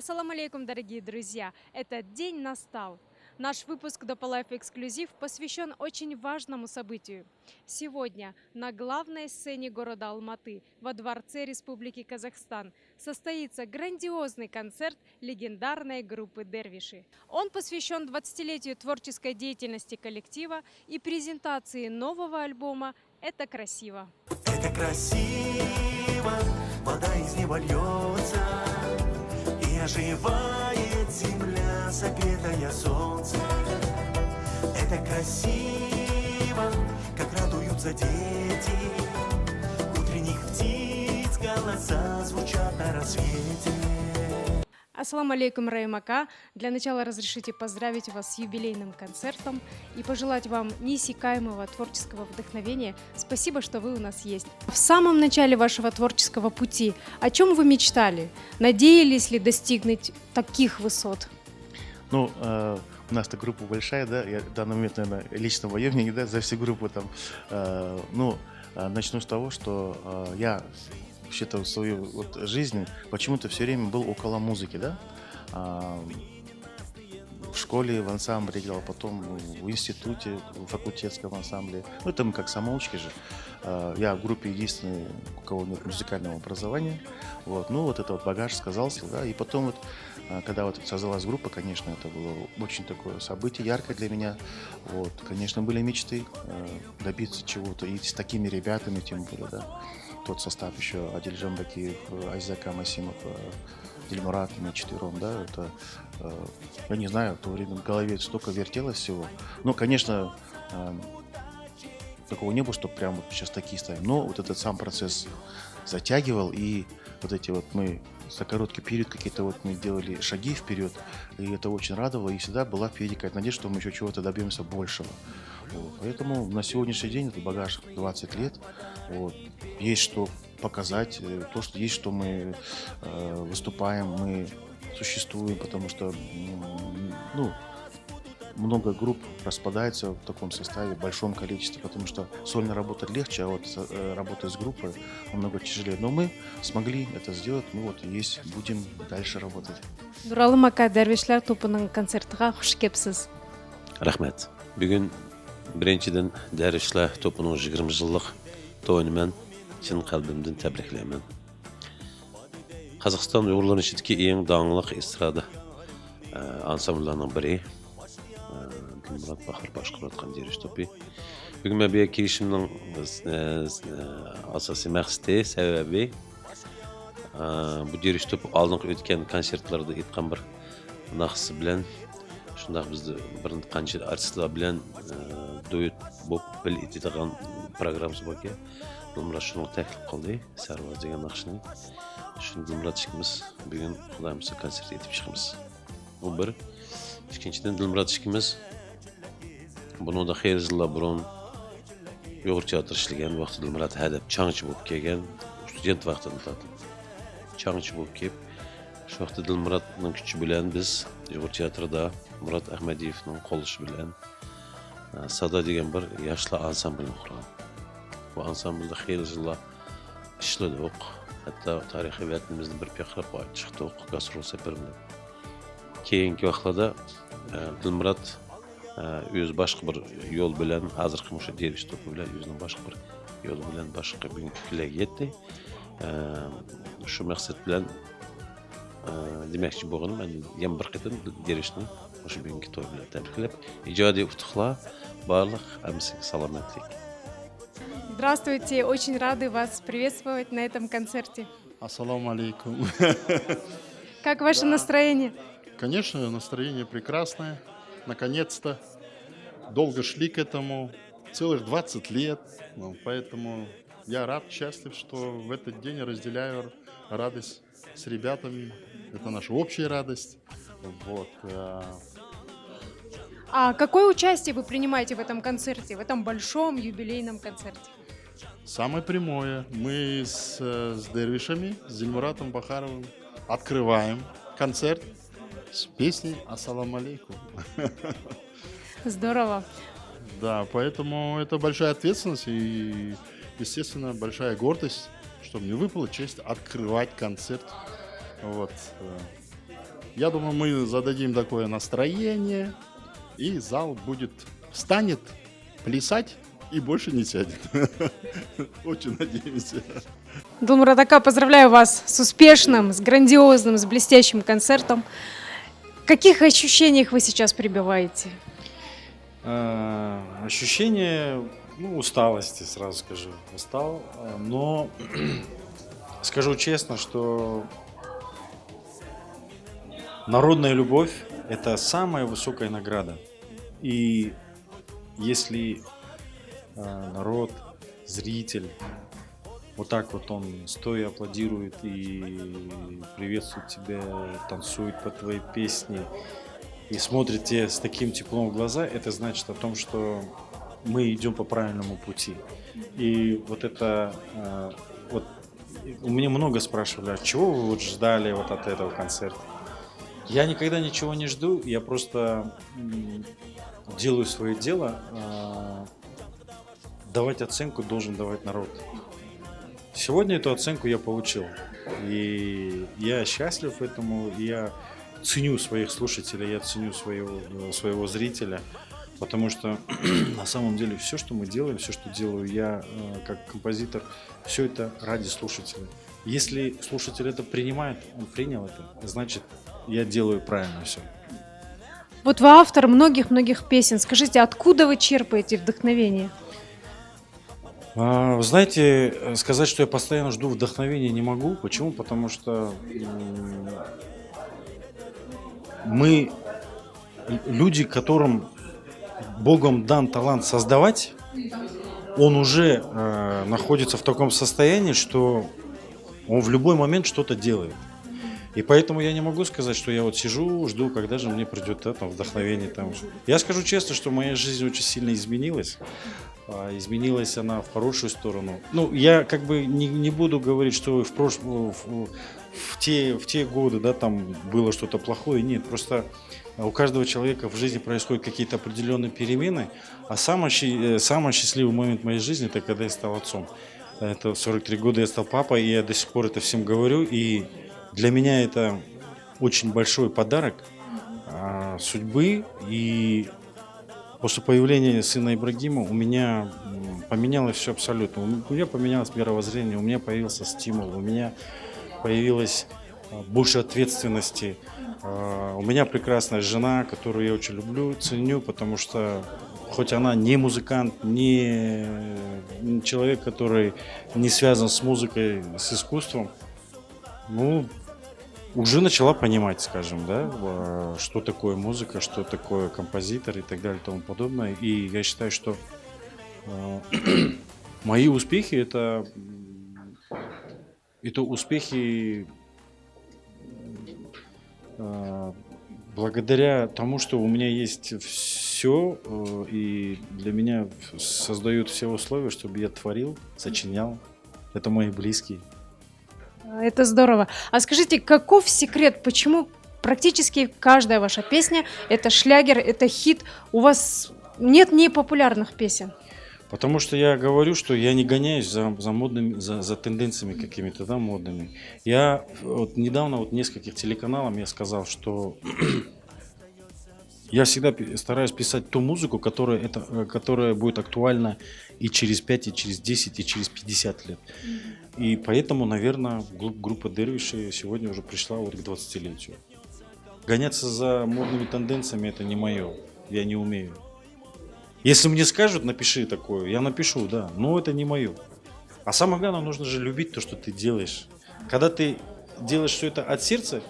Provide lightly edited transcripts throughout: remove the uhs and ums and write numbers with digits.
Ассаламу алейкум, дорогие друзья! Этот день настал. Наш выпуск Dopa Life Эксклюзив посвящен очень важному событию. Сегодня на главной сцене города Алматы, во Дворце Республики Казахстан, состоится грандиозный концерт легендарной группы «Дервиши». Он посвящен 20-летию творческой деятельности коллектива и презентации нового альбома «Это красиво». Это красиво, вода из неба льется, и оживает земля, согретая солнцем. Это красиво, как радуются дети, утренних птиц голоса звучат на рассвете. Ассаламу алейкум, Раимака. Для начала разрешите поздравить вас с юбилейным концертом и пожелать вам неиссякаемого творческого вдохновения. Спасибо, что вы у нас есть. В самом начале вашего творческого пути о чем вы мечтали? Надеялись ли достигнуть таких высот? Ну, у нас-то группа большая, да, я в данный момент, наверное, лично мое мнение, да, за всю группу там, начну с того, что я вообще-то в свою вот жизнь почему-то все время был около музыки, да. В школе в ансамбле играл, потом в институте, в факультетском ансамбле. Ну, это мы как самоучки же. Я в группе единственный, у кого нет музыкального образования. Вот. Ну, вот это вот багаж сказался, да. И потом вот, когда вот создалась группа, конечно, это было очень такое событие, яркое для меня. Вот. Конечно, были мечты добиться чего-то. И с такими ребятами, тем более, да. Тот состав еще Адильжан Бакиев, Айзака Масимов, Дильмурат, мы четвером, да, это, я не знаю, в то время в голове столько вертелось всего. Но, конечно, такого не было, что прям вот сейчас такие ставим. Но вот этот сам процесс затягивал, и вот эти вот мы за короткий период какие-то вот мы делали шаги вперед, и это очень радовало, и всегда была впереди какая-то надежда, что мы еще чего-то добьемся большего. Вот. Поэтому на сегодняшний день это багаж 20 лет. Вот. Есть что показать, то, что есть, что мы выступаем, мы существуем, потому что много групп распадается в таком составе, в большом количестве, потому что сольно работать легче, а вот работать с группой намного тяжелее. Но мы смогли это сделать, мы вот есть, будем дальше работать. Нуралы Мака Дервишлер тобының концертіға қош келіпсіз. Рахмет. Бүгін біріншіден Дәрвишлер тобының 20 жылдық тойын мен шын қалбымдан тәбриклеймін. Қазақстан ұйғырлар ішіндегі ең даңғылық эстрада ансамбльларының бірі. Дилмурат Бахар башқарып жатқан Дервиш тобы. Бүгін мен бұл келісімнің асасы мақсаты, себебі bu Derish to'p aldingi o'tgan konsertlarda aytgan bir naqsi bilan shunday bizni bir qancha artistlar bilan duet bo'lib bil etadigan programmamiz bor ekan. Dilmurod shuni taklif qildi, Sarvar degan naqshni. Shuni Dilmurod ikimiz bugun Xudoyimiz konsert etib chiqamiz. Bu bir. Ikkinchidan Dilmurod ikimiz buningda xeyr yillar burun Uyg'ur teatr ishlagan vaqtda Dilmurod hadab changchi bo'lib kelgan, student vaqtida tatib. Çağınçı bo'lib kelib, shu vaqtda Dilmurodning kuchi bilan biz Uyg'ur teatrida Murod Ahmadiyevning qo'llashi bilan Sada degan bir yoshlar ansamblini qurgan. Bu ansamblda xeyli yillar ishladik. Hatto tarixiy vatanimizni bir payqab chiqdik, gastrol safar bilan. Keyingi vaqtlarda Dilmurod o'z boshqa bir yo'l bilan, hozirgi o'sha Derish to'pi bilan o'zining boshqa bir yo'l bilan boshqa bir kunlarga yetdi. Shu maqsad bilan demoqchi bo'lganim, men yana bir qatam Derishni o'sha bugungi to'y bilan tabriklab, ijodiy utuqlar, barliq hammasiga salomatlik. Здравствуйте, очень рады вас приветствовать на этом концерте. Ассаламу алейкум. Как ваше настроение? Конечно, настроение прекрасное. Наконец-то. Долго шли к этому. Целых 20 лет. Поэтому я рад, счастлив, что в этот день разделяю радость с ребятами. Это наша общая радость. Вот. А какое участие вы принимаете в этом концерте, в этом большом юбилейном концерте? Самое прямое. Мы с Дервишами, с Дильмуратом Бахаровым открываем концерт с песней «Ассаламу алейкум». Здорово. Да, поэтому это большая ответственность и, естественно, большая гордость, что мне выпала честь открывать концерт. Вот. Я думаю, мы зададим такое настроение, и зал станет плясать и больше не сядет. Очень надеемся. Дулмурат Ака, поздравляю вас с успешным, с грандиозным, с блестящим концертом. В каких ощущениях вы сейчас пребываете? Ощущение, усталости, сразу скажу. Устал, но скажу честно, что народная любовь – это самая высокая награда. И если народ, зритель, вот так вот он стоя аплодирует и приветствует тебя, танцует по твоей песне и смотрит тебе с таким теплом в глаза, это значит о том, что мы идем по правильному пути. И вот это, вот у меня много спрашивали, а чего вы вот ждали вот от этого концерта? Я никогда ничего не жду, я просто делаю свое дело. Давать оценку должен давать народ. Сегодня эту оценку я получил. И я счастлив этому, я ценю своих слушателей, я ценю своего зрителя. Потому что на самом деле все, что мы делаем, все, что делаю я как композитор, все это ради слушателя. Если слушатель это принимает, он принял это, значит, я делаю правильно все. Вот вы автор многих-многих песен. Скажите, откуда вы черпаете вдохновение? Вы знаете, сказать, что я постоянно жду вдохновения, не могу. Почему? Потому что мы люди, которым Богом дан талант создавать, он уже находится в таком состоянии, что он в любой момент что-то делает. И поэтому я не могу сказать, что я вот сижу, жду, когда же мне придет там вдохновение. Я скажу честно, что моя жизнь очень сильно изменилась. Изменилась она в хорошую сторону. Я как бы не буду говорить, что в те годы, да, там было что-то плохое. Нет, просто у каждого человека в жизни происходят какие-то определенные перемены. А самый счастливый момент моей жизни – это когда я стал отцом. Это в 43 года я стал папой, и я до сих пор это всем говорю. И для меня это очень большой подарок судьбы. И после появления сына Ибрагима у меня поменялось все абсолютно. У меня поменялось мировоззрение, у меня появился стимул, у меня появилось больше ответственности. У меня прекрасная жена, которую я очень люблю, ценю, потому что хоть она не музыкант, не человек, который не связан с музыкой, с искусством, уже начала понимать, скажем, да, что такое музыка, что такое композитор и так далее и тому подобное. И я считаю, что мои успехи это успехи благодаря тому, что у меня есть все, и для меня создают все условия, чтобы я творил, сочинял. Это мои близкие. Это здорово. А скажите, каков секрет, почему практически каждая ваша песня – это шлягер, это хит? У вас нет непопулярных песен? Потому что я говорю, что я не гоняюсь за модными, за тенденциями какими-то, да, модными. Я недавно в нескольких телеканалах я сказал, что я всегда стараюсь писать ту музыку, которая будет актуальна и через 5, и через 10, и через 50 лет. И поэтому, наверное, группа Дервиши сегодня уже пришла к 20-летию. Гоняться за модными тенденциями – это не мое, я не умею. Если мне скажут, напиши такое, я напишу, да, но это не мое. А самое главное, нужно же любить то, что ты делаешь. Когда ты делаешь все это от сердца,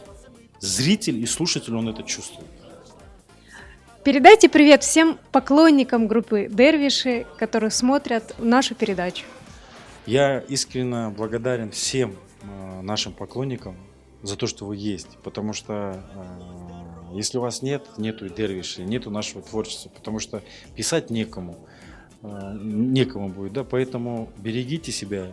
зритель и слушатель, он это чувствует. Передайте привет всем поклонникам группы Дервиши, которые смотрят нашу передачу. Я искренне благодарен всем нашим поклонникам за то, что вы есть, потому что если у вас нету Дервишей, нету нашего творчества, потому что писать некому будет, да, поэтому берегите себя,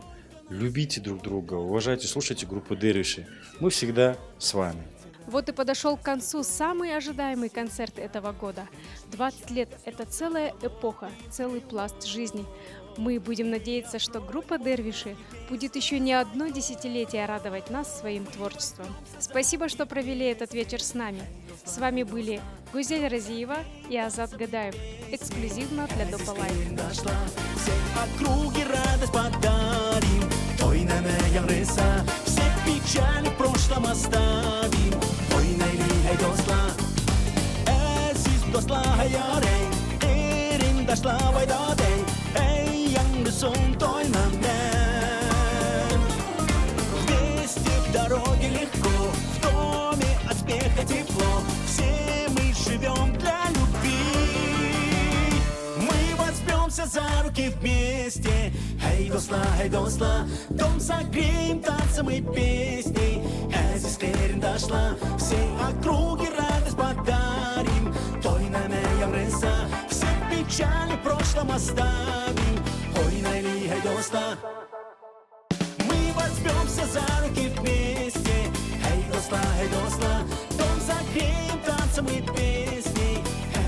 любите друг друга, уважайте, слушайте группу Дервиши. Мы всегда с вами. Вот и подошел к концу самый ожидаемый концерт этого года. 20 лет – это целая эпоха, целый пласт жизни. Мы будем надеяться, что группа Дервиши будет еще не одно десятилетие радовать нас своим творчеством. Спасибо, что провели этот вечер с нами. С вами были Гузель Разиева и Азат Гадаев. Эксклюзивно для Допа Лайф. Дошла, всей округе радость подарим. Той намеем рыса, все печали в прошлом оставим. Той найлигай досла, эсис досла хайарей. Эрин дошла вайдадей, эй, янгы сон той намен. Вместе в дороге легко, в доме от смеха тепло. Все мы живем для любви. Мы возьмемся за руки вместе. Эй, досла, дом согреем танцем и песней. Эзис Керин дошла, всей округе радость подарим. Той намеем рыса, все печали в прошлом оставим. Ой, найли, эй, досла. Мы возьмемся за руки вместе. Эй, досла, дом согреем танцем и песней.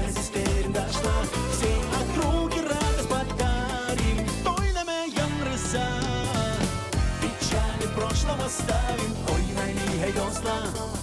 Эзис Керин дошла, всей округе радость подарим. Той намеем рыса, печали в прошлом оставим. Ой, найли, эй, досла.